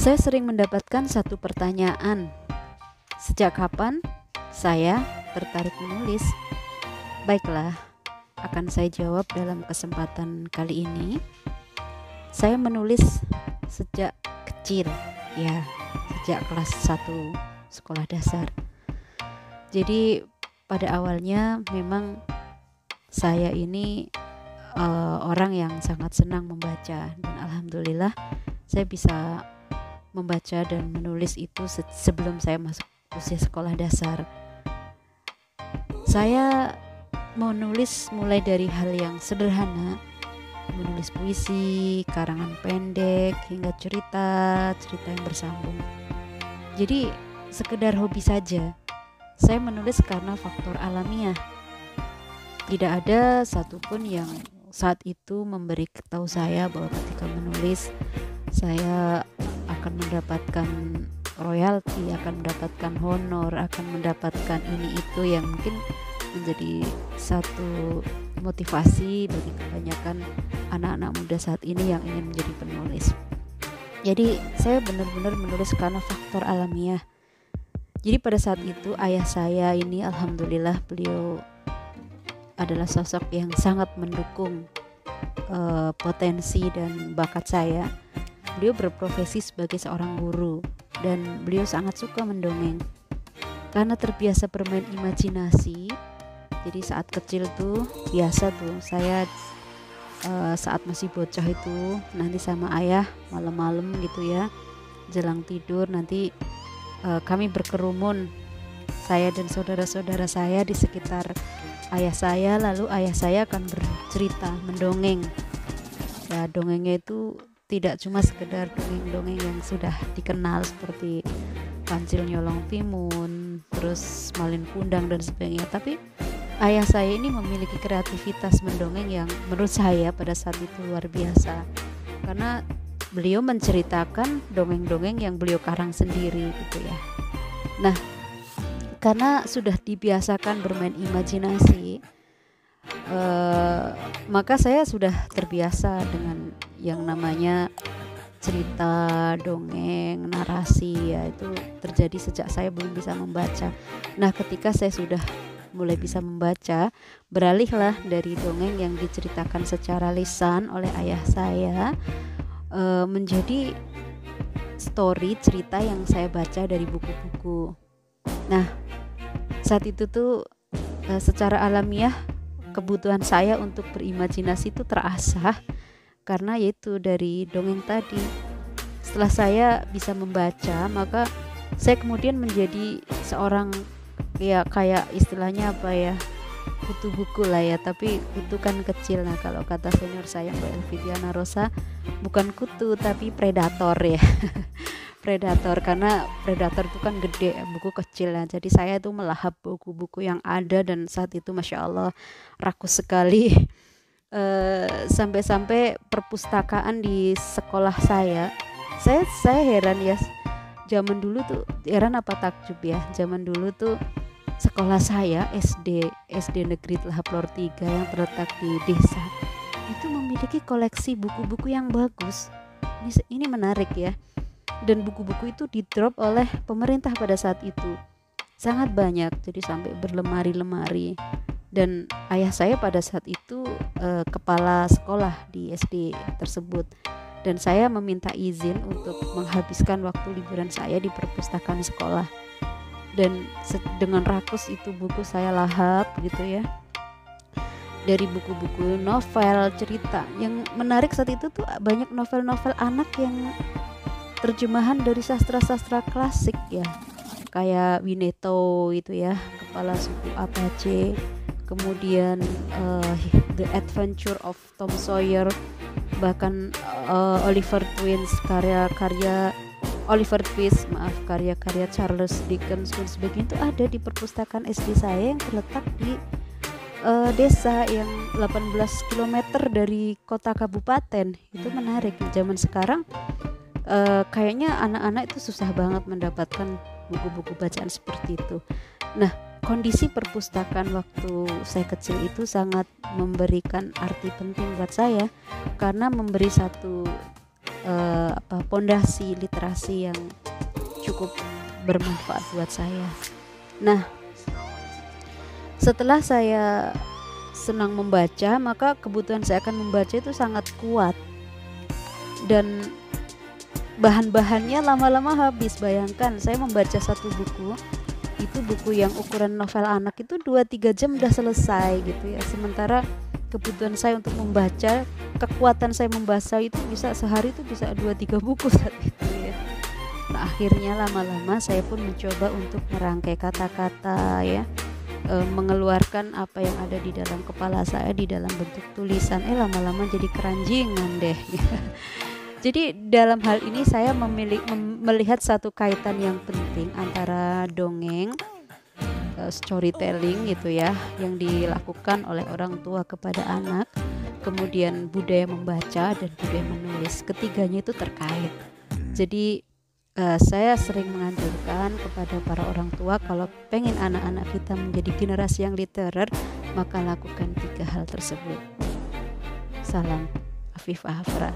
Saya sering mendapatkan satu pertanyaan, sejak kapan saya tertarik menulis? Baiklah, akan saya jawab dalam kesempatan kali ini. Saya menulis sejak kecil, ya, sejak kelas 1 sekolah dasar. Jadi pada awalnya memang saya ini orang yang sangat senang membaca, dan alhamdulillah saya bisa membaca dan menulis itu sebelum saya masuk usia sekolah dasar. Saya menulis mulai dari hal yang sederhana, menulis puisi, karangan pendek, hingga cerita yang bersambung. Jadi sekedar hobi saja. Saya menulis karena faktor alamiah. Tidak ada satupun yang saat itu memberi tahu saya bahwa ketika menulis saya akan mendapatkan royalti, akan mendapatkan honor, akan mendapatkan ini itu yang mungkin menjadi satu motivasi bagi kebanyakan anak-anak muda saat ini yang ingin menjadi penulis. Jadi saya benar-benar menulis karena faktor alamiah. Jadi pada saat itu ayah saya ini alhamdulillah beliau adalah sosok yang sangat mendukung potensi dan bakat saya. Beliau berprofesi sebagai seorang guru dan beliau sangat suka mendongeng. Karena terbiasa bermain imajinasi, jadi saat kecil tuh biasa tuh saya saat masih bocah itu nanti sama ayah malam-malam gitu ya, jelang tidur nanti kami berkerumun, saya dan saudara-saudara saya di sekitar ayah saya, lalu ayah saya akan bercerita, mendongeng. Ya, dongengnya itu tidak cuma sekedar dongeng-dongeng yang sudah dikenal seperti Kancil Nyolong Timun, terus Malin Kundang dan sebagainya, tapi ayah saya ini memiliki kreativitas mendongeng yang menurut saya pada saat itu luar biasa, karena beliau menceritakan dongeng-dongeng yang beliau karang sendiri gitu ya. Nah, karena sudah dibiasakan bermain imajinasi, maka saya sudah terbiasa dengan yang namanya cerita, dongeng, narasi, ya itu terjadi sejak saya belum bisa membaca. Nah, ketika saya sudah mulai bisa membaca, beralihlah dari dongeng yang diceritakan secara lisan oleh ayah saya menjadi story, cerita yang saya baca dari buku-buku. Nah, saat itu tuh secara alamiah kebutuhan saya untuk berimajinasi itu terasah karena yaitu dari dongeng tadi. Setelah saya bisa membaca, maka saya kemudian menjadi seorang ya kayak istilahnya apa ya, kutu buku lah ya, tapi kutu kan kecil. Nah, kalau kata senior saya Mbak Elvidiana Rosa, bukan kutu tapi predator ya. Predator, karena predator itu kan gede, buku kecil ya. Jadi saya tuh melahap buku-buku yang ada, dan saat itu masya Allah rakus sekali. Sampai-sampai perpustakaan di sekolah saya heran ya, zaman dulu tuh heran apa takjub ya, zaman dulu tuh sekolah saya SD Negeri Telaplor 3 yang terletak di desa itu memiliki koleksi buku-buku yang bagus. Ini menarik ya, dan buku-buku itu di-drop oleh pemerintah pada saat itu sangat banyak, jadi sampai berlemari-lemari. Dan ayah saya pada saat itu kepala sekolah di SD tersebut, dan saya meminta izin untuk menghabiskan waktu liburan saya di perpustakaan sekolah, dan dengan rakus itu buku saya lahap gitu ya, dari buku-buku novel, cerita. Yang menarik saat itu tuh banyak novel-novel anak yang terjemahan dari sastra-sastra klasik ya, kayak Winnetou itu ya, Kepala Suku Apache, kemudian The Adventure of Tom Sawyer, bahkan Oliver Twist, karya-karya Charles Dickens dan sebagainya itu ada di perpustakaan SD saya yang terletak di desa yang 18 km dari kota kabupaten. Itu menarik. Zaman sekarang kayaknya anak-anak itu susah banget mendapatkan buku-buku bacaan seperti itu. Nah, kondisi perpustakaan waktu saya kecil itu sangat memberikan arti penting buat saya, karena memberi satu pondasi literasi yang cukup bermanfaat buat saya. Nah, setelah saya senang membaca, maka kebutuhan saya akan membaca itu sangat kuat, dan bahan-bahannya lama-lama habis. Bayangkan saya membaca satu buku, itu buku yang ukuran novel anak itu 2-3 jam udah selesai gitu ya. Sementara kebutuhan saya untuk membaca, kekuatan saya membaca itu bisa sehari itu bisa 2-3 buku saat itu ya. Nah, akhirnya lama-lama saya pun mencoba untuk merangkai kata-kata ya, mengeluarkan apa yang ada di dalam kepala saya di dalam bentuk tulisan. Lama-lama jadi keranjingan deh. Jadi dalam hal ini saya melihat satu kaitan yang penting antara dongeng, storytelling gitu ya, yang dilakukan oleh orang tua kepada anak, kemudian budaya membaca dan budaya menulis. Ketiganya itu terkait. Jadi saya sering menganjurkan kepada para orang tua, kalau pengen anak-anak kita menjadi generasi yang literer, maka lakukan 3 hal tersebut. Salam Afifah Hafra.